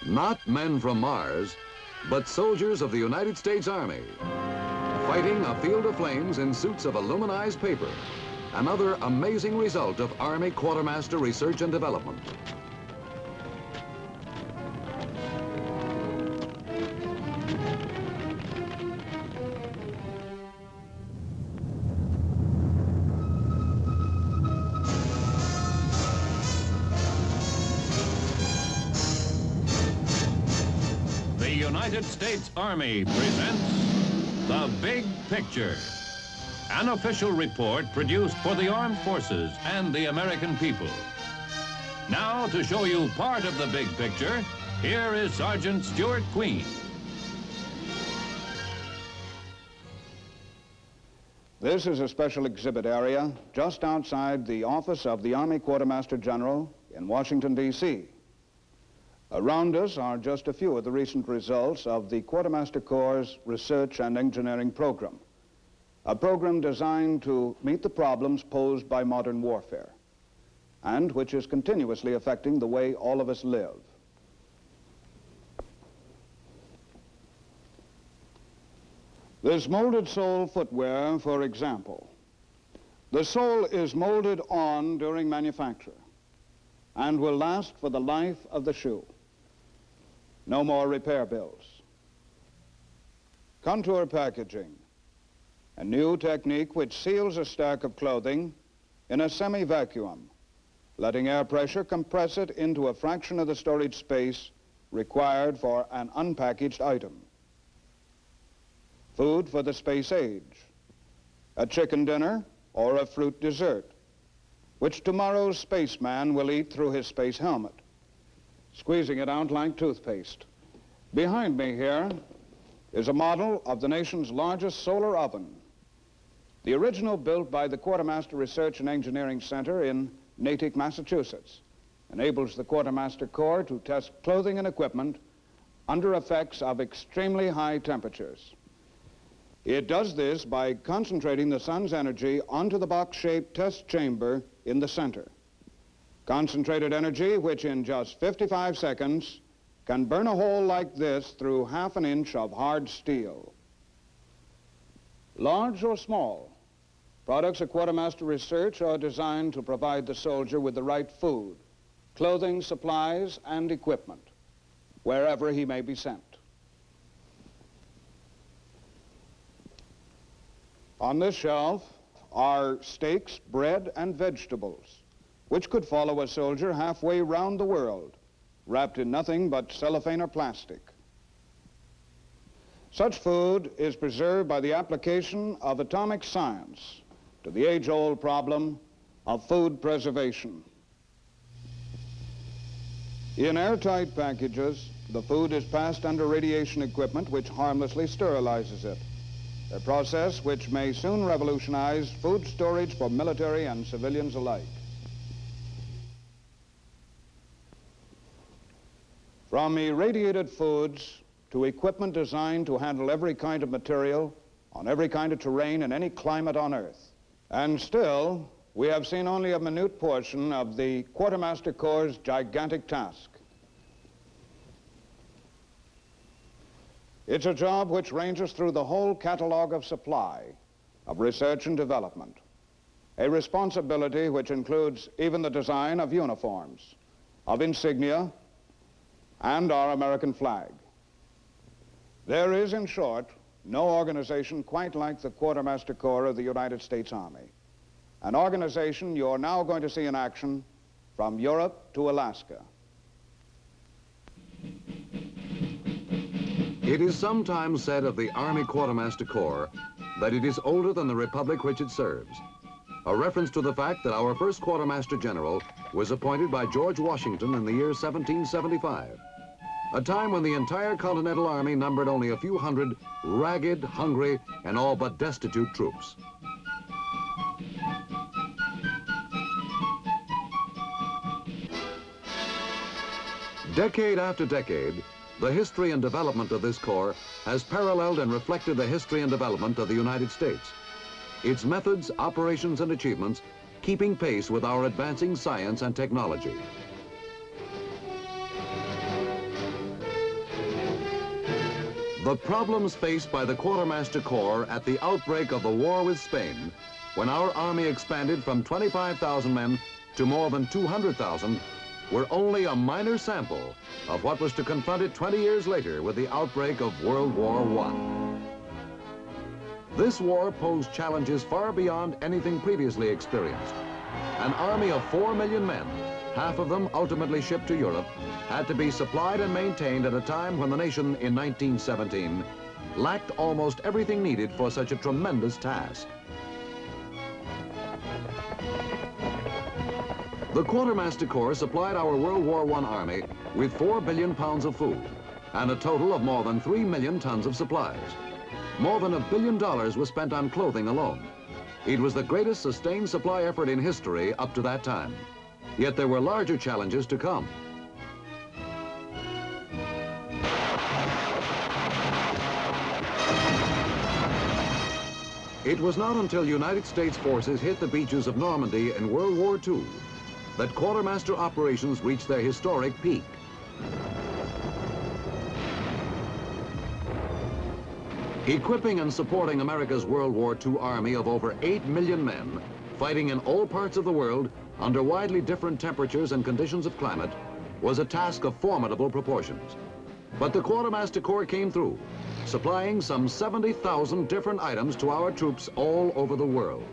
Not men from Mars, but soldiers of the United States Army, fighting a field of flames in suits of aluminized paper. Another amazing result of Army Quartermaster research and development. The United States Army presents The Big Picture, an official report produced for the armed forces and the American people. Now, to show you part of the big picture, here is Sergeant Stuart Queen. This is a special exhibit area just outside the office of the Army Quartermaster General in Washington, D.C. Around us are just a few of the recent results of the Quartermaster Corps' research and engineering program, a program designed to meet the problems posed by modern warfare, and which is continuously affecting the way all of us live. This molded sole footwear, for example. The sole is molded on during manufacture and will last for the life of the shoe. No more repair bills. Contour packaging, a new technique which seals a stack of clothing in a semi-vacuum, letting air pressure compress it into a fraction of the storage space required for an unpackaged item. Food for the space age, a chicken dinner or a fruit dessert, which tomorrow's spaceman will eat through his space helmet, squeezing it out like toothpaste. Behind me here is a model of the nation's largest solar oven. The original built by the Quartermaster Research and Engineering Center in Natick, Massachusetts, enables the Quartermaster Corps to test clothing and equipment under effects of extremely high temperatures. It does this by concentrating the sun's energy onto the box-shaped test chamber in the center. Concentrated energy which in just 55 seconds can burn a hole like this through ½ an inch of hard steel. Large or small, products of Quartermaster Research are designed to provide the soldier with the right food, clothing, supplies, and equipment, wherever he may be sent. On this shelf are steaks, bread, and vegetables, which could follow a soldier halfway round the world, wrapped in nothing but cellophane or plastic. Such food is preserved by the application of atomic science to the age-old problem of food preservation. In airtight packages, the food is passed under radiation equipment which harmlessly sterilizes it, a process which may soon revolutionize food storage for military and civilians alike. From irradiated foods to equipment designed to handle every kind of material on every kind of terrain in any climate on Earth. And still, we have seen only a minute portion of the Quartermaster Corps' gigantic task. It's a job which ranges through the whole catalog of supply, of research and development, a responsibility which includes even the design of uniforms, of insignia, and our American flag. There is, in short, no organization quite like the Quartermaster Corps of the United States Army, an organization you're now going to see in action from Europe to Alaska. It is sometimes said of the Army Quartermaster Corps that it is older than the republic which it serves, a reference to the fact that our first Quartermaster General was appointed by George Washington in the year 1775, a time when the entire Continental Army numbered only a few hundred ragged, hungry, and all but destitute troops. Decade after decade, the history and development of this Corps has paralleled and reflected the history and development of the United States. Its methods, operations, and achievements keeping pace with our advancing science and technology. The problems faced by the Quartermaster Corps at the outbreak of the war with Spain, when our army expanded from 25,000 men to more than 200,000, were only a minor sample of what was to confront it 20 years later with the outbreak of World War I. This war posed challenges far beyond anything previously experienced. An army of 4 million men, half of them ultimately shipped to Europe, had to be supplied and maintained at a time when the nation in 1917 lacked almost everything needed for such a tremendous task. The Quartermaster Corps supplied our World War I Army with 4 billion pounds of food and a total of more than 3 million tons of supplies. More than $1 billion was spent on clothing alone. It was the greatest sustained supply effort in history up to that time. Yet there were larger challenges to come. It was not until United States forces hit the beaches of Normandy in World War II that quartermaster operations reached their historic peak. Equipping and supporting America's World War II Army of over 8 million men, fighting in all parts of the world under widely different temperatures and conditions of climate, was a task of formidable proportions. But the Quartermaster Corps came through, supplying some 70,000 different items to our troops all over the world.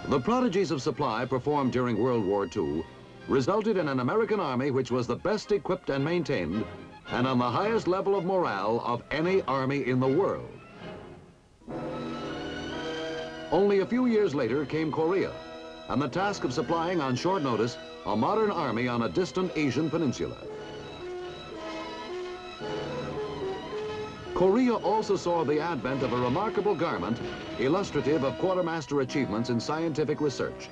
The prodigies of supply performed during World War II resulted in an American army which was the best equipped and maintained and on the highest level of morale of any army in the world. Only a few years later came Korea and the task of supplying on short notice a modern army on a distant Asian peninsula. Korea also saw the advent of a remarkable garment illustrative of quartermaster achievements in scientific research.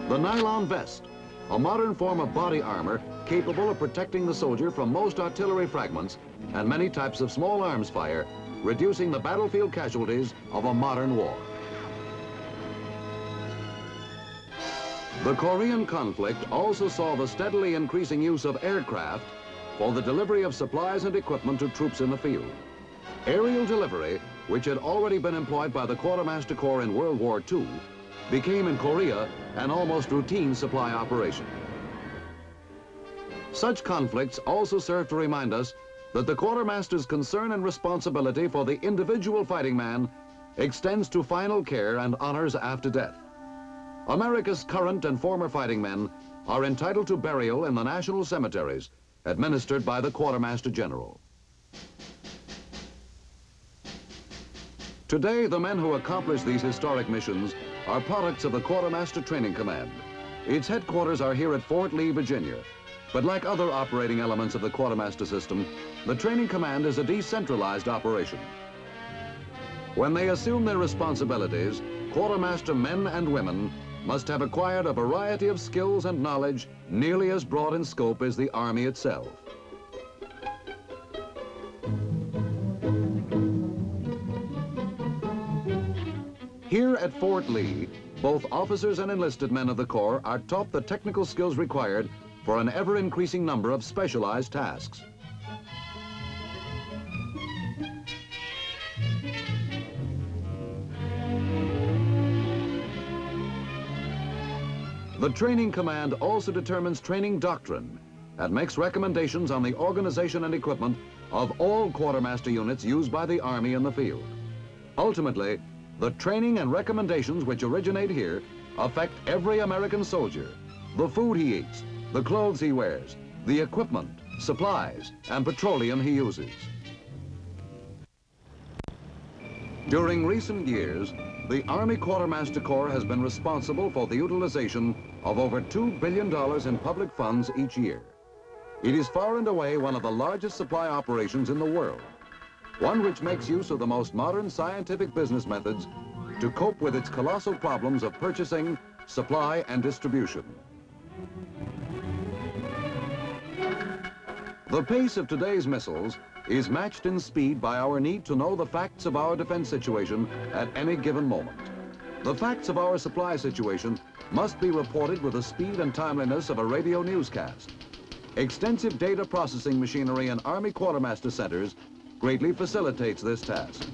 The nylon vest, a modern form of body armor capable of protecting the soldier from most artillery fragments and many types of small arms fire, reducing the battlefield casualties of a modern war. The Korean conflict also saw the steadily increasing use of aircraft for the delivery of supplies and equipment to troops in the field. Aerial delivery, which had already been employed by the Quartermaster Corps in World War II, became in Korea an almost routine supply operation. Such conflicts also serve to remind us that the quartermaster's concern and responsibility for the individual fighting man extends to final care and honors after death. America's current and former fighting men are entitled to burial in the national cemeteries administered by the Quartermaster General. Today, the men who accomplish these historic missions are products of the Quartermaster Training Command. Its headquarters are here at Fort Lee, Virginia. But like other operating elements of the Quartermaster system, the Training Command is a decentralized operation. When they assume their responsibilities, Quartermaster men and women must have acquired a variety of skills and knowledge nearly as broad in scope as the Army itself. Here at Fort Lee, both officers and enlisted men of the Corps are taught the technical skills required for an ever-increasing number of specialized tasks. The Training Command also determines training doctrine and makes recommendations on the organization and equipment of all quartermaster units used by the Army in the field. Ultimately, the training and recommendations which originate here affect every American soldier, the food he eats, the clothes he wears, the equipment, supplies, and petroleum he uses. During recent years, the Army Quartermaster Corps has been responsible for the utilization of over $2 billion in public funds each year. It is far and away one of the largest supply operations in the world, one which makes use of the most modern scientific business methods to cope with its colossal problems of purchasing, supply, and distribution. The pace of today's missiles is matched in speed by our need to know the facts of our defense situation at any given moment. The facts of our supply situation must be reported with the speed and timeliness of a radio newscast. Extensive data processing machinery in Army Quartermaster centers greatly facilitates this task.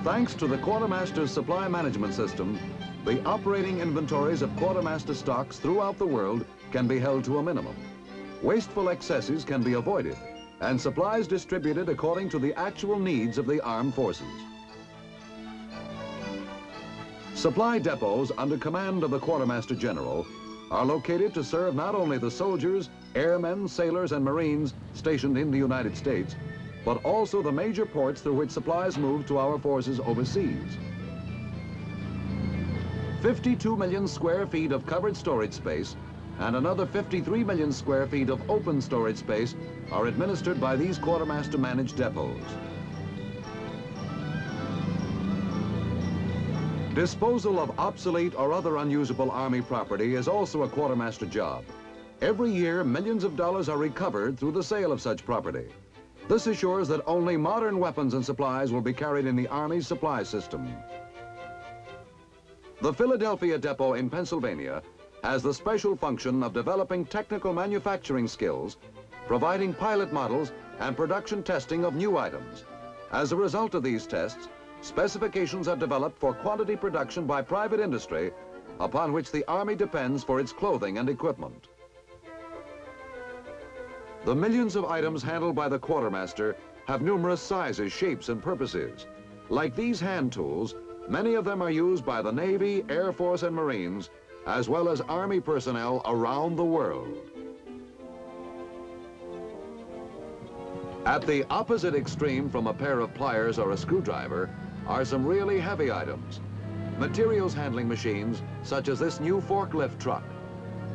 Thanks to the Quartermaster's supply management system, the operating inventories of Quartermaster stocks throughout the world can be held to a minimum. Wasteful excesses can be avoided, and supplies distributed according to the actual needs of the armed forces. Supply depots under command of the Quartermaster General are located to serve not only the soldiers, airmen, sailors, and Marines stationed in the United States, but also the major ports through which supplies move to our forces overseas. 52 million square feet of covered storage space and another 53 million square feet of open storage space are administered by these Quartermaster managed depots. Disposal of obsolete or other unusable Army property is also a Quartermaster job. Every year, millions of dollars are recovered through the sale of such property. This assures that only modern weapons and supplies will be carried in the Army's supply system. The Philadelphia Depot in Pennsylvania has the special function of developing technical manufacturing skills, providing pilot models, and production testing of new items. As a result of these tests, specifications are developed for quantity production by private industry, upon which the Army depends for its clothing and equipment. The millions of items handled by the Quartermaster have numerous sizes, shapes, and purposes. Like these hand tools, many of them are used by the Navy, Air Force, and Marines, as well as Army personnel around the world. At the opposite extreme from a pair of pliers or a screwdriver are some really heavy items. Materials handling machines, such as this new forklift truck.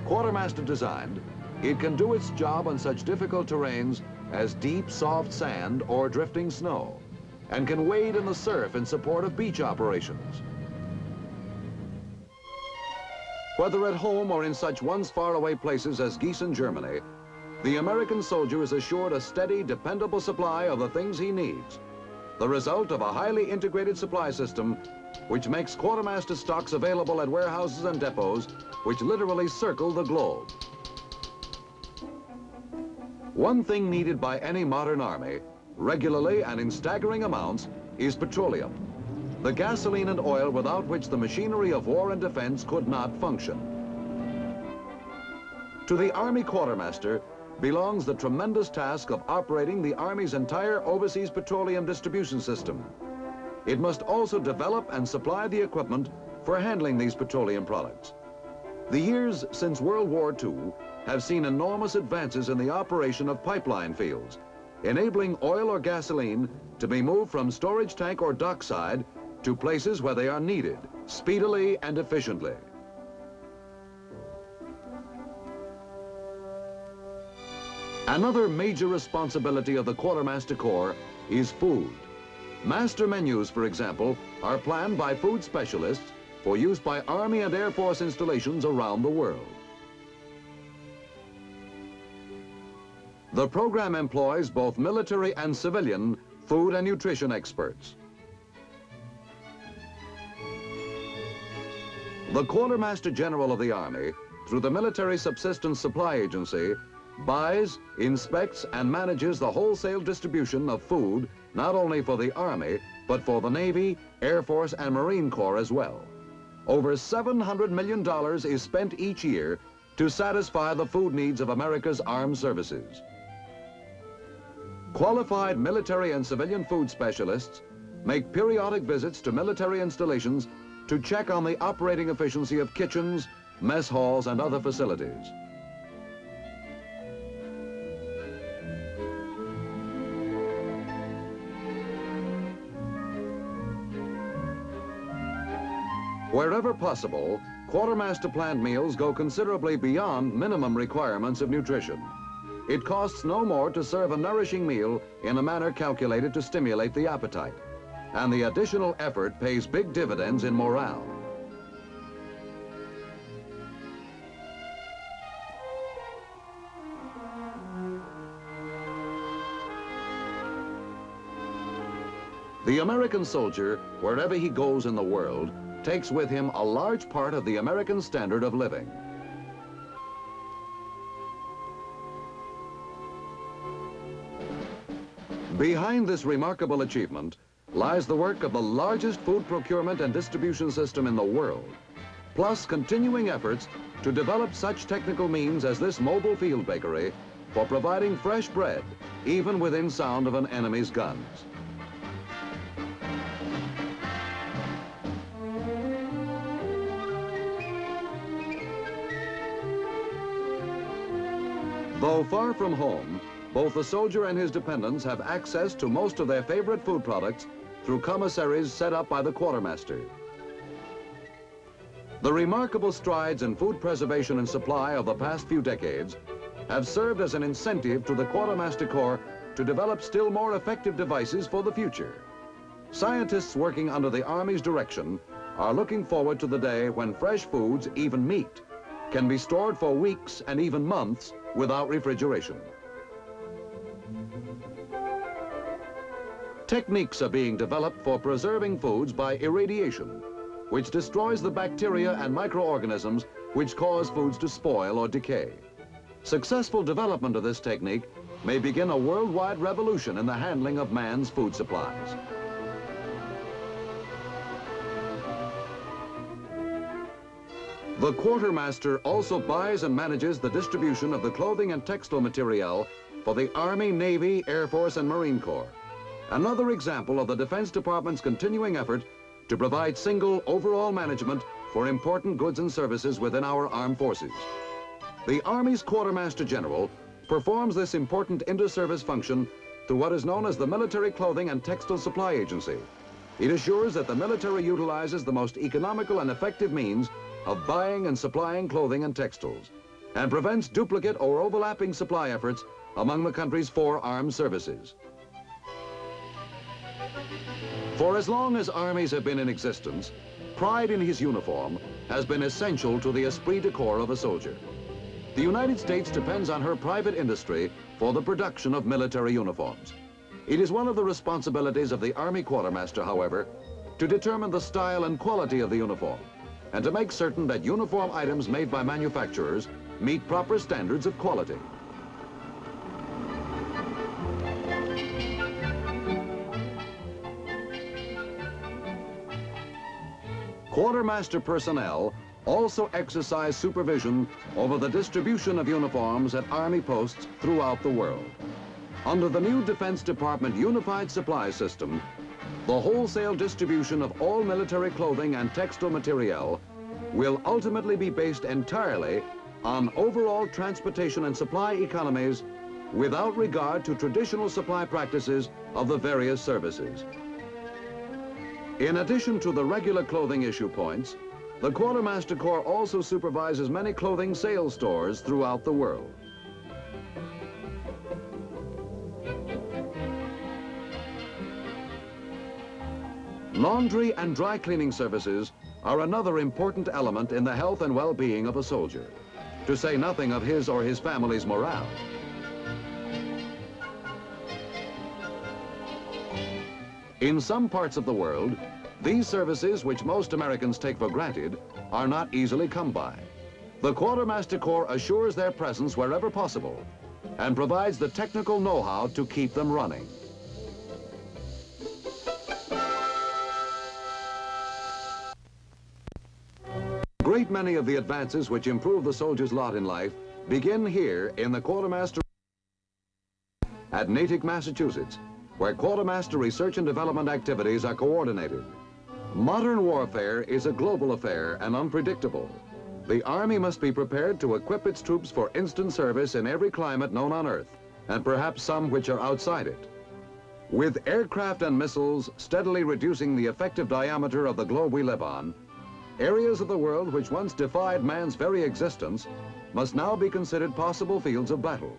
Quartermaster designed, it can do its job on such difficult terrains as deep, soft sand or drifting snow, and can wade in the surf in support of beach operations. Whether at home or in such once faraway places as Gießen, Germany, the American soldier is assured a steady, dependable supply of the things he needs, the result of a highly integrated supply system which makes Quartermaster stocks available at warehouses and depots which literally circle the globe. One thing needed by any modern army, regularly and in staggering amounts, is petroleum, the gasoline and oil without which the machinery of war and defense could not function. To the Army Quartermaster belongs the tremendous task of operating the Army's entire overseas petroleum distribution system. It must also develop and supply the equipment for handling these petroleum products. The years since World War II have seen enormous advances in the operation of pipeline fields, enabling oil or gasoline to be moved from storage tank or dockside to places where they are needed, speedily and efficiently. Another major responsibility of the Quartermaster Corps is food. Master menus, for example, are planned by food specialists for use by Army and Air Force installations around the world. The program employs both military and civilian food and nutrition experts. The Quartermaster General of the Army, through the Military Subsistence Supply Agency, buys, inspects, and manages the wholesale distribution of food, not only for the Army, but for the Navy, Air Force, and Marine Corps as well. Over $700 million is spent each year to satisfy the food needs of America's armed services. Qualified military and civilian food specialists make periodic visits to military installations to check on the operating efficiency of kitchens, mess halls, and other facilities. Wherever possible, Quartermaster planned meals go considerably beyond minimum requirements of nutrition. It costs no more to serve a nourishing meal in a manner calculated to stimulate the appetite, and the additional effort pays big dividends in morale. The American soldier, wherever he goes in the world, takes with him a large part of the American standard of living. Behind this remarkable achievement lies the work of the largest food procurement and distribution system in the world, plus continuing efforts to develop such technical means as this mobile field bakery for providing fresh bread, even within sound of an enemy's guns. Though far from home, both the soldier and his dependents have access to most of their favorite food products through commissaries set up by the Quartermaster. The remarkable strides in food preservation and supply of the past few decades have served as an incentive to the Quartermaster Corps to develop still more effective devices for the future. Scientists working under the Army's direction are looking forward to the day when fresh foods, even meat, can be stored for weeks and even months without refrigeration. Techniques are being developed for preserving foods by irradiation, which destroys the bacteria and microorganisms which cause foods to spoil or decay. Successful development of this technique may begin a worldwide revolution in the handling of man's food supplies. The Quartermaster also buys and manages the distribution of the clothing and textile material for the Army, Navy, Air Force, and Marine Corps. Another example of the Defense Department's continuing effort to provide single overall management for important goods and services within our armed forces. The Army's Quartermaster General performs this important inter-service function through what is known as the Military Clothing and Textile Supply Agency. It assures that the military utilizes the most economical and effective means of buying and supplying clothing and textiles, and prevents duplicate or overlapping supply efforts among the country's 4 armed services. For as long as armies have been in existence, pride in his uniform has been essential to the esprit de corps of a soldier. The United States depends on her private industry for the production of military uniforms. It is one of the responsibilities of the Army Quartermaster, however, to determine the style and quality of the uniform, and to make certain that uniform items made by manufacturers meet proper standards of quality. Quartermaster personnel also exercise supervision over the distribution of uniforms at Army posts throughout the world. Under the new Defense Department Unified Supply System, the wholesale distribution of all military clothing and textile material will ultimately be based entirely on overall transportation and supply economies without regard to traditional supply practices of the various services. In addition to the regular clothing issue points, the Quartermaster Corps also supervises many clothing sales stores throughout the world. Laundry and dry cleaning services are another important element in the health and well-being of a soldier, to say nothing of his or his family's morale. In some parts of the world, these services, which most Americans take for granted, are not easily come by. The Quartermaster Corps assures their presence wherever possible and provides the technical know-how to keep them running. A great many of the advances which improve the soldier's lot in life begin here in the Quartermaster at Natick, Massachusetts, where Quartermaster research and development activities are coordinated. Modern warfare is a global affair and unpredictable. The Army must be prepared to equip its troops for instant service in every climate known on Earth, and perhaps some which are outside it. With aircraft and missiles steadily reducing the effective diameter of the globe we live on, areas of the world which once defied man's very existence must now be considered possible fields of battle.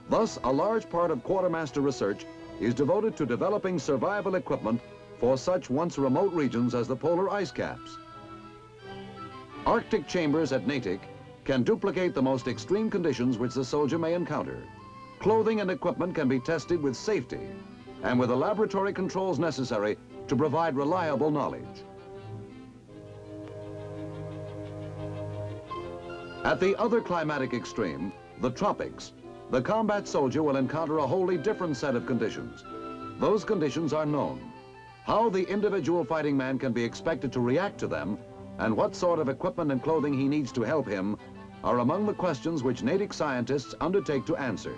Thus, a large part of Quartermaster research is devoted to developing survival equipment for such once remote regions as the polar ice caps. Arctic chambers at Natick can duplicate the most extreme conditions which the soldier may encounter. Clothing and equipment can be tested with safety and with the laboratory controls necessary to provide reliable knowledge. At the other climatic extreme, the tropics, the combat soldier will encounter a wholly different set of conditions. Those conditions are known. How the individual fighting man can be expected to react to them and what sort of equipment and clothing he needs to help him are among the questions which Natick scientists undertake to answer.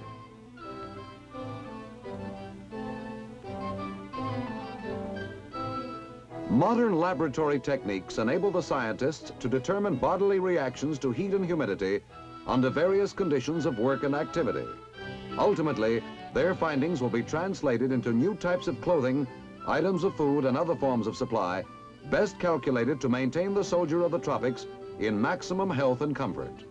Modern laboratory techniques enable the scientists to determine bodily reactions to heat and humidity under various conditions of work and activity. Ultimately, their findings will be translated into new types of clothing, items of food, and other forms of supply, best calculated to maintain the soldier of the tropics in maximum health and comfort.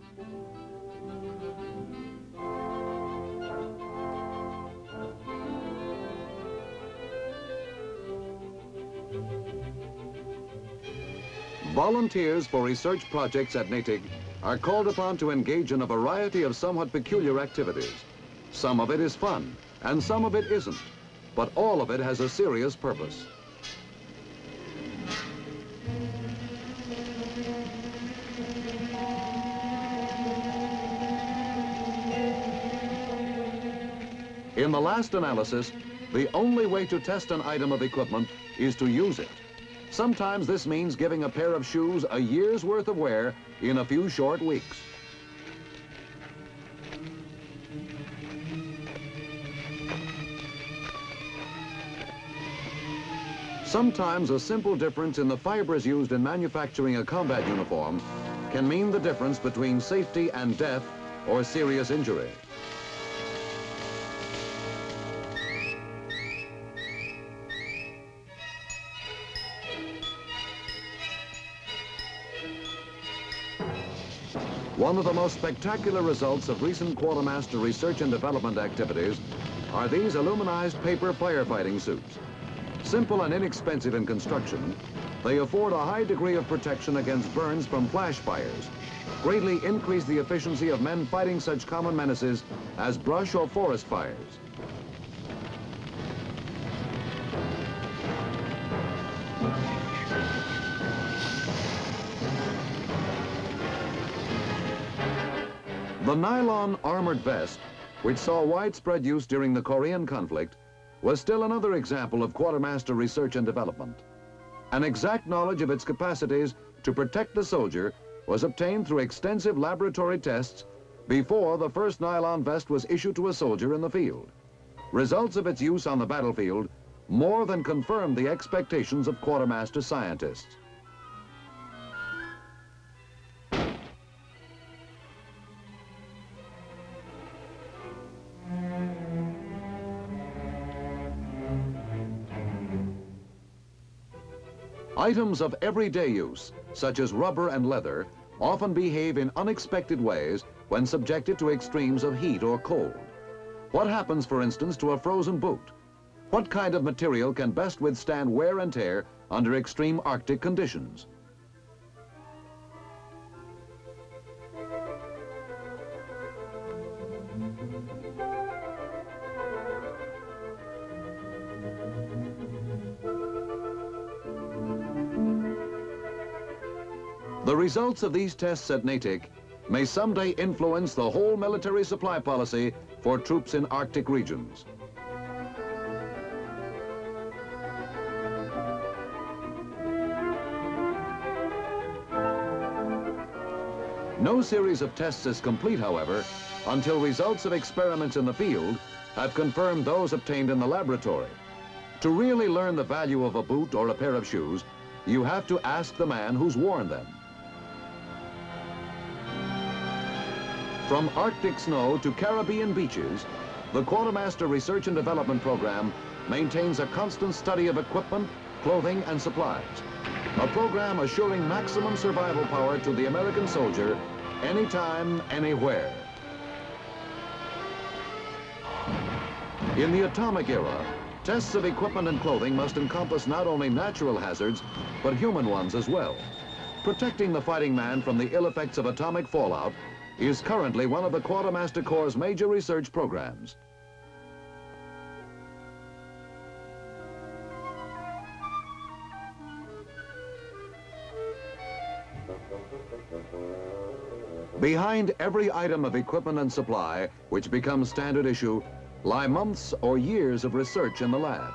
Volunteers for research projects at Natick are called upon to engage in a variety of somewhat peculiar activities. Some of it is fun, and some of it isn't, but all of it has a serious purpose. In the last analysis, the only way to test an item of equipment is to use it. Sometimes this means giving a pair of shoes a year's worth of wear in a few short weeks. Sometimes a simple difference in the fibers used in manufacturing a combat uniform can mean the difference between safety and death or serious injury. One of the most spectacular results of recent Quartermaster research and development activities are these aluminized paper firefighting suits. Simple and inexpensive in construction, they afford a high degree of protection against burns from flash fires, greatly increase the efficiency of men fighting such common menaces as brush or forest fires. The nylon armored vest, which saw widespread use during the Korean conflict, was still another example of Quartermaster research and development. An exact knowledge of its capacities to protect the soldier was obtained through extensive laboratory tests before the first nylon vest was issued to a soldier in the field. Results of its use on the battlefield more than confirmed the expectations of Quartermaster scientists. Items of everyday use, such as rubber and leather, often behave in unexpected ways when subjected to extremes of heat or cold. What happens, for instance, to a frozen boot? What kind of material can best withstand wear and tear under extreme Arctic conditions? The results of these tests at Natick may someday influence the whole military supply policy for troops in Arctic regions. No series of tests is complete, however, until results of experiments in the field have confirmed those obtained in the laboratory. To really learn the value of a boot or a pair of shoes, you have to ask the man who's worn them. From Arctic snow to Caribbean beaches, the Quartermaster Research and Development Program maintains a constant study of equipment, clothing, and supplies. A program assuring maximum survival power to the American soldier anytime, anywhere. In the atomic era, tests of equipment and clothing must encompass not only natural hazards, but human ones as well. Protecting the fighting man from the ill effects of atomic fallout is currently one of the Quartermaster Corps' major research programs. Behind every item of equipment and supply which becomes standard issue lie months or years of research in the lab.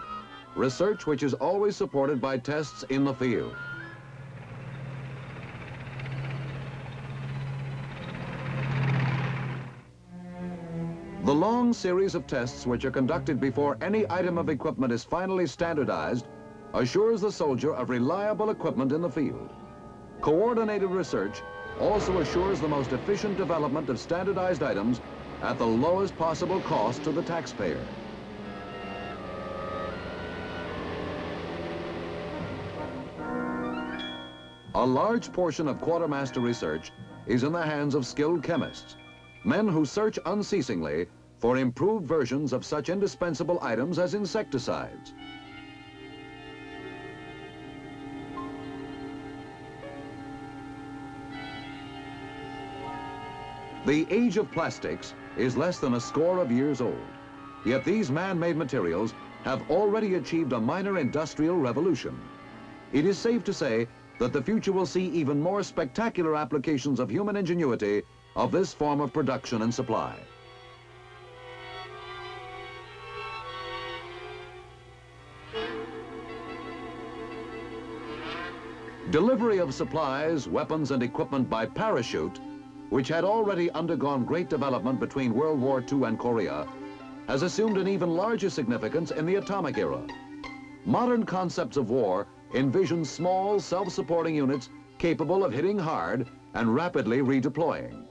Research which is always supported by tests in the field. The long series of tests which are conducted before any item of equipment is finally standardized assures the soldier of reliable equipment in the field. Coordinated research also assures the most efficient development of standardized items at the lowest possible cost to the taxpayer. A large portion of Quartermaster research is in the hands of skilled chemists, men who search unceasingly for improved versions of such indispensable items as insecticides. The age of plastics is less than a score of years old, yet these man-made materials have already achieved a minor industrial revolution. It is safe to say that the future will see even more spectacular applications of human ingenuity of this form of production and supply. Delivery of supplies, weapons, and equipment by parachute, which had already undergone great development between World War II and Korea, has assumed an even larger significance in the atomic era. Modern concepts of war envision small, self-supporting units capable of hitting hard and rapidly redeploying.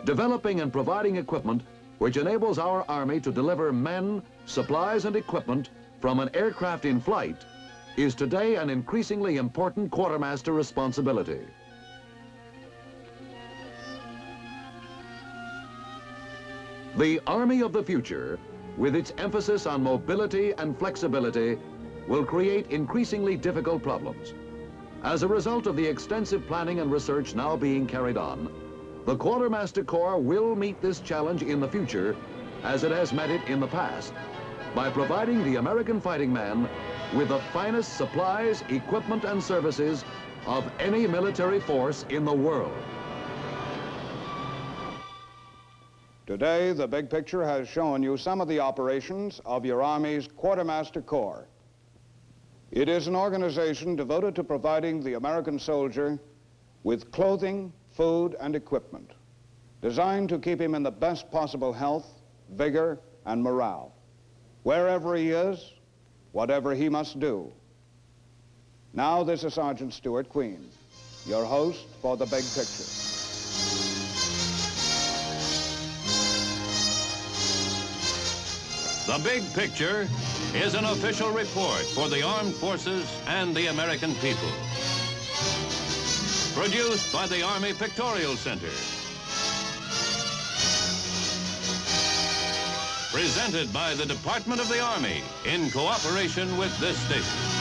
Developing and providing equipment which enables our Army to deliver men, supplies, and equipment from an aircraft in flight is today an increasingly important Quartermaster responsibility. The Army of the future, with its emphasis on mobility and flexibility, will create increasingly difficult problems. As a result of the extensive planning and research now being carried on, the Quartermaster Corps will meet this challenge in the future, as it has met it in the past, by providing the American fighting man with the finest supplies, equipment, and services of any military force in the world. Today, the big picture has shown you some of the operations of your Army's Quartermaster Corps. It is an organization devoted to providing the American soldier with clothing, food, and equipment, designed to keep him in the best possible health, vigor, and morale, wherever he is, whatever he must do. Now, this is Sergeant Stuart Queen, your host for The Big Picture. The Big Picture is an official report for the armed forces and the American people. Produced by the Army Pictorial Center. Presented by the Department of the Army in cooperation with this station.